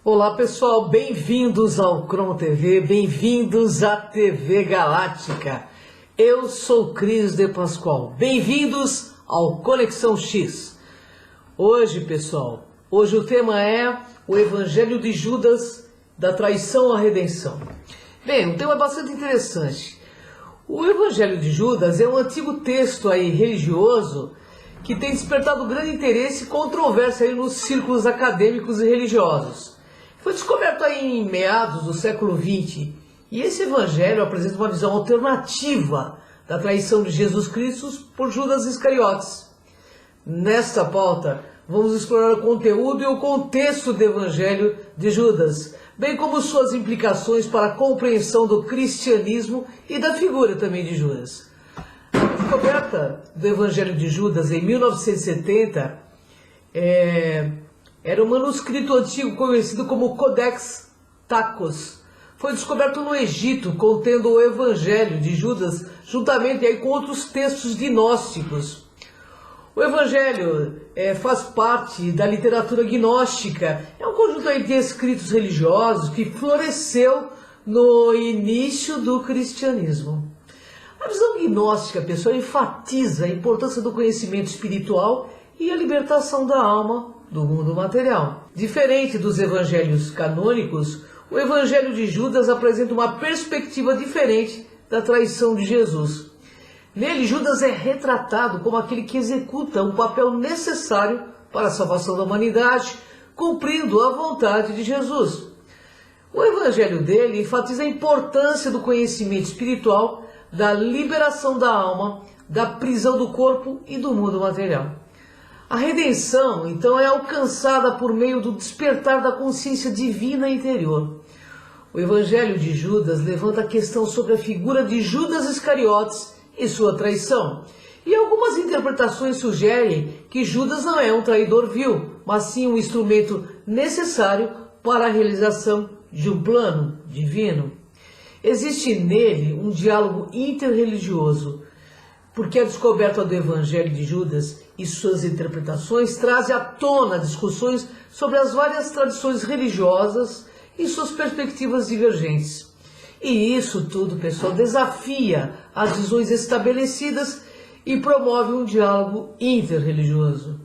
Olá pessoal, bem-vindos ao Cron TV, bem-vindos à TV Galáctica. Eu sou Cris de Pascoal, bem-vindos ao Conexão X. Hoje pessoal, o tema é o Evangelho de Judas, da traição à redenção. Bem, um tema bastante interessante. O Evangelho de Judas é um antigo texto aí religioso que tem despertado grande interesse e controvérsia aí nos círculos acadêmicos e religiosos. Foi descoberto aí em meados do século XX, e esse evangelho apresenta uma visão alternativa da traição de Jesus Cristo por Judas Iscariotes. Nesta pauta, vamos explorar o conteúdo e o contexto do evangelho de Judas, bem como suas implicações para a compreensão do cristianismo e da figura também de Judas. A descoberta do evangelho de Judas em 1970 era um manuscrito antigo conhecido como Codex Tacos. Foi descoberto no Egito, contendo o Evangelho de Judas, juntamente aí com outros textos gnósticos. O Evangelho faz parte da literatura gnóstica. É um conjunto aí de escritos religiosos que floresceu no início do cristianismo. A visão gnóstica, pessoal, enfatiza a importância do conhecimento espiritual e a libertação da alma do mundo material. Diferente dos evangelhos canônicos, o Evangelho de Judas apresenta uma perspectiva diferente da traição de Jesus. Nele, Judas é retratado como aquele que executa um papel necessário para a salvação da humanidade, cumprindo a vontade de Jesus. O Evangelho dele enfatiza a importância do conhecimento espiritual, da liberação da alma, da prisão do corpo e do mundo material. A redenção, então, é alcançada por meio do despertar da consciência divina interior. O Evangelho de Judas levanta a questão sobre a figura de Judas Iscariotes e sua traição. E algumas interpretações sugerem que Judas não é um traidor vil, mas sim um instrumento necessário para a realização de um plano divino. Existe nele um diálogo interreligioso, porque a descoberta do Evangelho de Judas e suas interpretações traz à tona discussões sobre as várias tradições religiosas e suas perspectivas divergentes. E isso tudo, pessoal, desafia as visões estabelecidas e promove um diálogo interreligioso.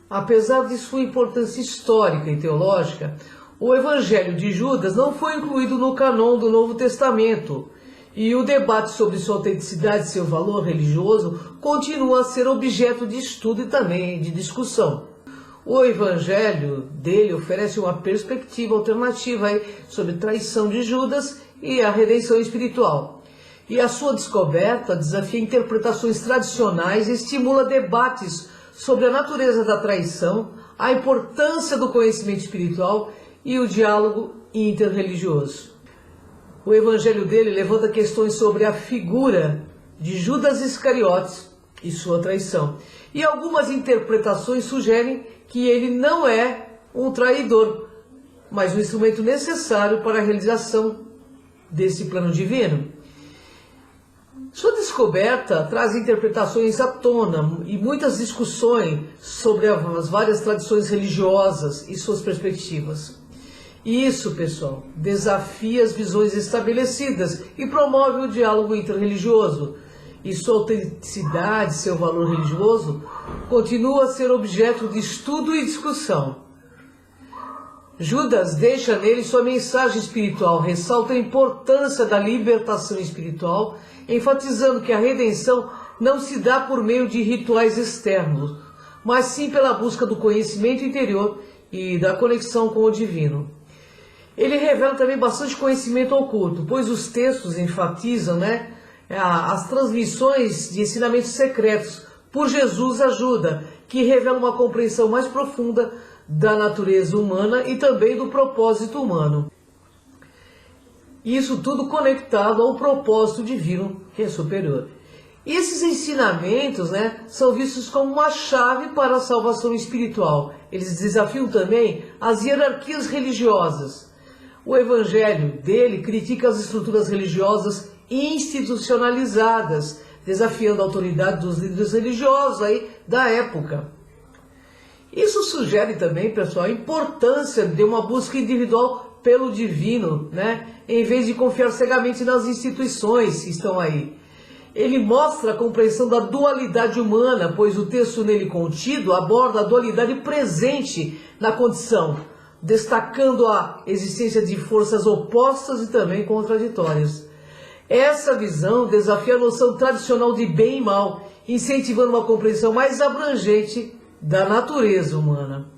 Apesar de sua importância histórica e teológica, o Evangelho de Judas não foi incluído no cânon do Novo Testamento, e o debate sobre sua autenticidade e seu valor religioso continua a ser objeto de estudo e também de discussão. O Evangelho dele oferece uma perspectiva alternativa sobre a traição de Judas e a redenção espiritual. E a sua descoberta desafia interpretações tradicionais e estimula debates sobre a natureza da traição, a importância do conhecimento espiritual e o diálogo interreligioso. O Evangelho dele levanta questões sobre a figura de Judas Iscariotes e sua traição. E algumas interpretações sugerem que ele não é um traidor, mas um instrumento necessário para a realização desse plano divino. Sua descoberta traz interpretações à tona e muitas discussões sobre as várias tradições religiosas e suas perspectivas. Isso, pessoal, desafia as visões estabelecidas e promove o diálogo interreligioso. E sua autenticidade, seu valor religioso, continua a ser objeto de estudo e discussão. Judas deixa nele sua mensagem espiritual, ressalta a importância da libertação espiritual, enfatizando que a redenção não se dá por meio de rituais externos, mas sim pela busca do conhecimento interior e da conexão com o divino. Ele revela também bastante conhecimento oculto, pois os textos enfatizam as transmissões de ensinamentos secretos por Jesus ajuda, que revela uma compreensão mais profunda da natureza humana e também do propósito humano. Isso tudo conectado ao propósito divino, que é superior. E esses ensinamentos são vistos como uma chave para a salvação espiritual. Eles desafiam também as hierarquias religiosas. O Evangelho dele critica as estruturas religiosas institucionalizadas, desafiando a autoridade dos líderes religiosos da época. Isso sugere também, pessoal, a importância de uma busca individual pelo divino, né? Em vez de confiar cegamente nas instituições que estão aí. Ele mostra a compreensão da dualidade humana, pois o texto nele contido aborda a dualidade presente na condição, destacando a existência de forças opostas e também contraditórias. Essa visão desafia a noção tradicional de bem e mal, incentivando uma compreensão mais abrangente da natureza humana.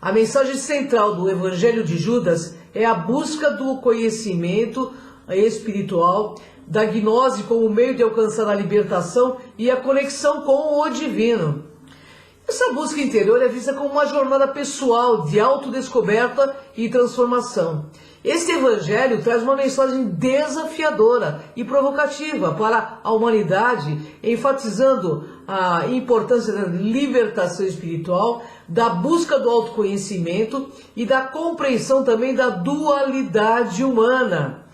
A mensagem central do Evangelho de Judas é a busca do conhecimento espiritual, da gnose como meio de alcançar a libertação e a conexão com o divino. Essa busca interior é vista como uma jornada pessoal de autodescoberta e transformação. Este Evangelho traz uma mensagem desafiadora e provocativa para a humanidade, enfatizando a importância da libertação espiritual, da busca do autoconhecimento e da compreensão também da dualidade humana.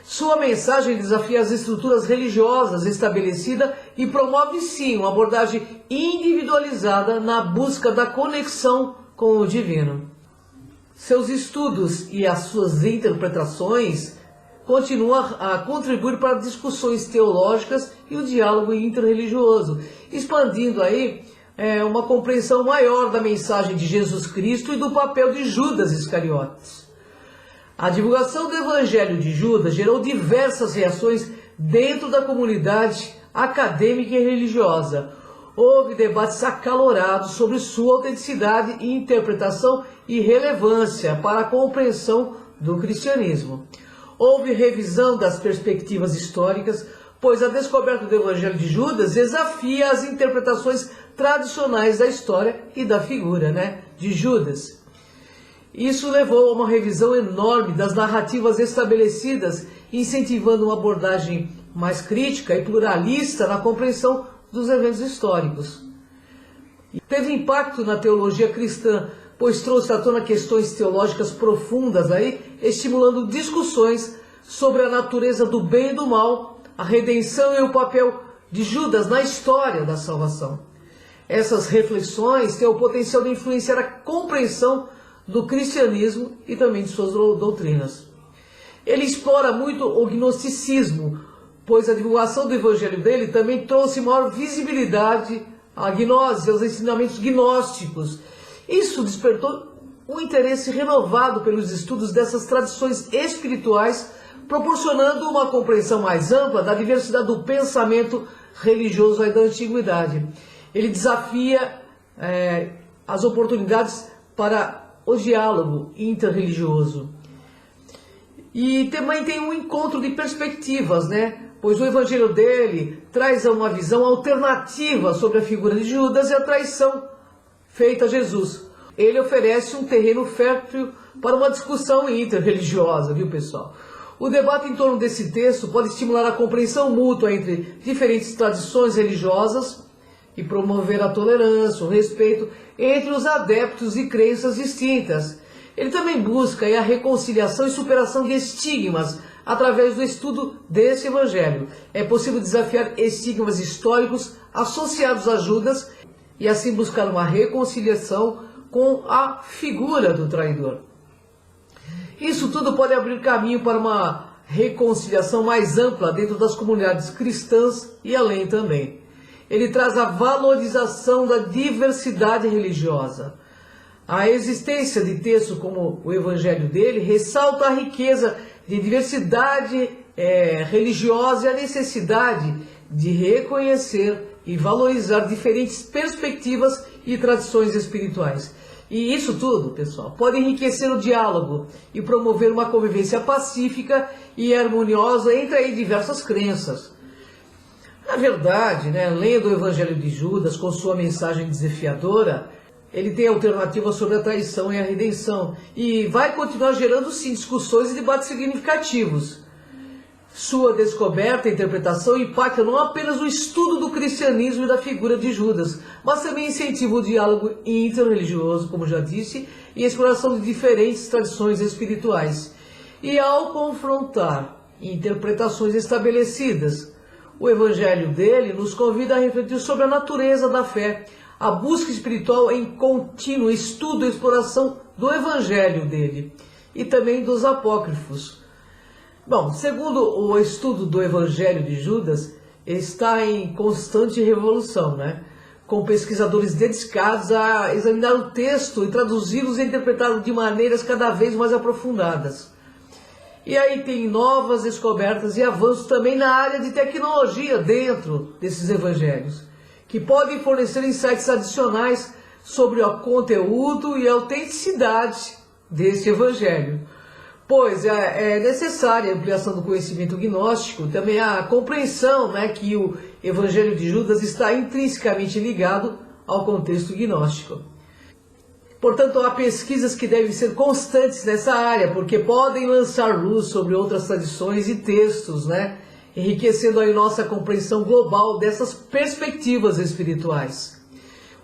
Sua mensagem desafia as estruturas religiosas estabelecidas e promove, sim, uma abordagem individualizada na busca da conexão com o divino. Seus estudos e as suas interpretações continuam a contribuir para discussões teológicas e o diálogo interreligioso, expandindo aí uma compreensão maior da mensagem de Jesus Cristo e do papel de Judas Iscariotes. A divulgação do Evangelho de Judas gerou diversas reações dentro da comunidade acadêmica e religiosa. Houve debates acalorados sobre sua autenticidade e interpretação e relevância para a compreensão do cristianismo. Houve revisão das perspectivas históricas, pois a descoberta do Evangelho de Judas desafia as interpretações tradicionais da história e da figura, de Judas. Isso levou a uma revisão enorme das narrativas estabelecidas, incentivando uma abordagem mais crítica e pluralista na compreensão dos eventos históricos. Teve impacto na teologia cristã, pois trouxe à tona questões teológicas profundas, estimulando discussões sobre a natureza do bem e do mal, a redenção e o papel de Judas na história da salvação. Essas reflexões têm o potencial de influenciar a compreensão do cristianismo e também de suas doutrinas. Ele explora muito o gnosticismo, pois a divulgação do evangelho dele também trouxe maior visibilidade à gnose, aos ensinamentos gnósticos. Isso despertou um interesse renovado pelos estudos dessas tradições espirituais, proporcionando uma compreensão mais ampla da diversidade do pensamento religioso da antiguidade. Ele desafia as oportunidades para o diálogo interreligioso. E também tem um encontro de perspectivas, pois o evangelho dele traz uma visão alternativa sobre a figura de Judas e a traição feita a Jesus. Ele oferece um terreno fértil para uma discussão interreligiosa, viu, pessoal? O debate em torno desse texto pode estimular a compreensão mútua entre diferentes tradições religiosas e promover a tolerância, o respeito entre os adeptos de crenças distintas. Ele também busca a reconciliação e superação de estigmas através do estudo desse evangelho. É possível desafiar estigmas históricos associados a Judas e assim buscar uma reconciliação com a figura do traidor. Isso tudo pode abrir caminho para uma reconciliação mais ampla dentro das comunidades cristãs e além também. Ele traz a valorização da diversidade religiosa. A existência de textos como o evangelho dele ressalta a riqueza de diversidade religiosa e a necessidade de reconhecer e valorizar diferentes perspectivas e tradições espirituais. E isso tudo, pessoal, pode enriquecer o diálogo e promover uma convivência pacífica e harmoniosa entre diversas crenças. Na verdade, lendo o Evangelho de Judas com sua mensagem desafiadora, ele tem alternativas sobre a traição e a redenção e vai continuar gerando, sim, discussões e debates significativos. Sua descoberta e interpretação impacta não apenas o estudo do cristianismo e da figura de Judas, mas também incentiva o diálogo interreligioso, como já disse, e a exploração de diferentes tradições espirituais. E ao confrontar interpretações estabelecidas, o evangelho dele nos convida a refletir sobre a natureza da fé, a busca espiritual em contínuo estudo e exploração do evangelho dele e também dos apócrifos. Bom, segundo o estudo do evangelho de Judas, está em constante revolução, né? Com pesquisadores dedicados a examinar o texto e traduzi-los e interpretá-los de maneiras cada vez mais aprofundadas. E aí tem novas descobertas e avanços também na área de tecnologia dentro desses evangelhos, que podem fornecer insights adicionais sobre o conteúdo e a autenticidade desse evangelho. Pois é necessária a ampliação do conhecimento gnóstico, também a compreensão, né, que o evangelho de Judas está intrinsecamente ligado ao contexto gnóstico. Portanto, há pesquisas que devem ser constantes nessa área, porque podem lançar luz sobre outras tradições e textos, né, enriquecendo aí nossa compreensão global dessas perspectivas espirituais.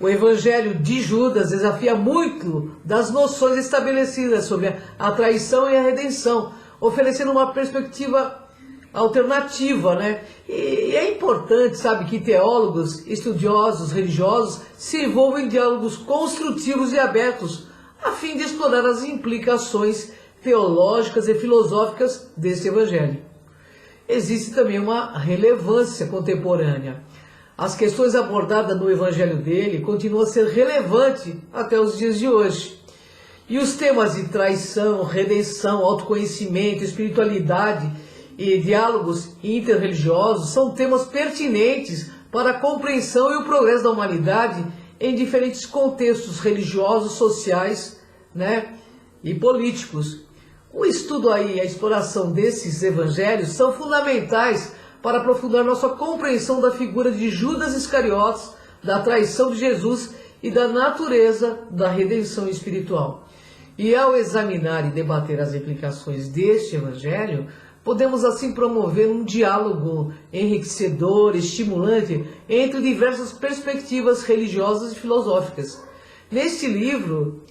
O Evangelho de Judas desafia muito das noções estabelecidas sobre a traição e a redenção, oferecendo uma perspectiva alternativa, né? E é importante, sabe, que teólogos, estudiosos, religiosos se envolvam em diálogos construtivos e abertos, a fim de explorar as implicações teológicas e filosóficas desse Evangelho. Existe também uma relevância contemporânea. As questões abordadas no evangelho dele continuam a ser relevantes até os dias de hoje. E os temas de traição, redenção, autoconhecimento, espiritualidade e diálogos interreligiosos são temas pertinentes para a compreensão e o progresso da humanidade em diferentes contextos religiosos, sociais, né, e políticos. O estudo aí, a exploração desses evangelhos são fundamentais para aprofundar nossa compreensão da figura de Judas Iscariotes, da traição de Jesus e da natureza da redenção espiritual. E ao examinar e debater as implicações deste evangelho, podemos assim promover um diálogo enriquecedor, estimulante, entre diversas perspectivas religiosas e filosóficas. Neste livro,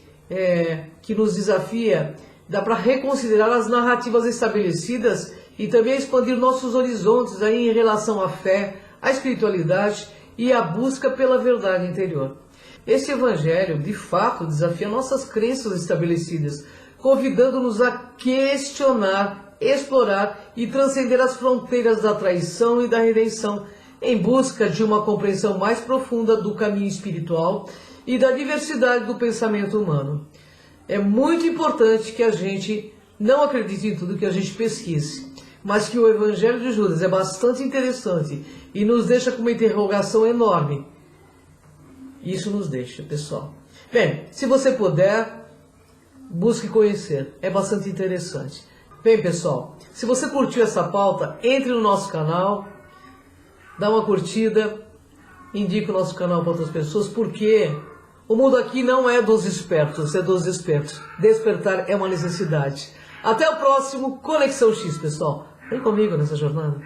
que nos desafia, dá para reconsiderar as narrativas estabelecidas e também expandir nossos horizontes aí em relação à fé, à espiritualidade e à busca pela verdade interior. Este evangelho, de fato, desafia nossas crenças estabelecidas, convidando-nos a questionar, explorar e transcender as fronteiras da traição e da redenção, em busca de uma compreensão mais profunda do caminho espiritual e da diversidade do pensamento humano. É muito importante que a gente não acredite em tudo que a gente pesquise, mas que o Evangelho de Judas é bastante interessante e nos deixa com uma interrogação enorme. Isso nos deixa, pessoal. Bem, se você puder, busque conhecer, é bastante interessante. Bem, pessoal, se você curtiu essa pauta, entre no nosso canal, dá uma curtida, indique o nosso canal para outras pessoas, porque o mundo aqui não é dos espertos, é dos despertos. Despertar é uma necessidade. Até o próximo Conexão X, pessoal. Vem comigo nessa jornada.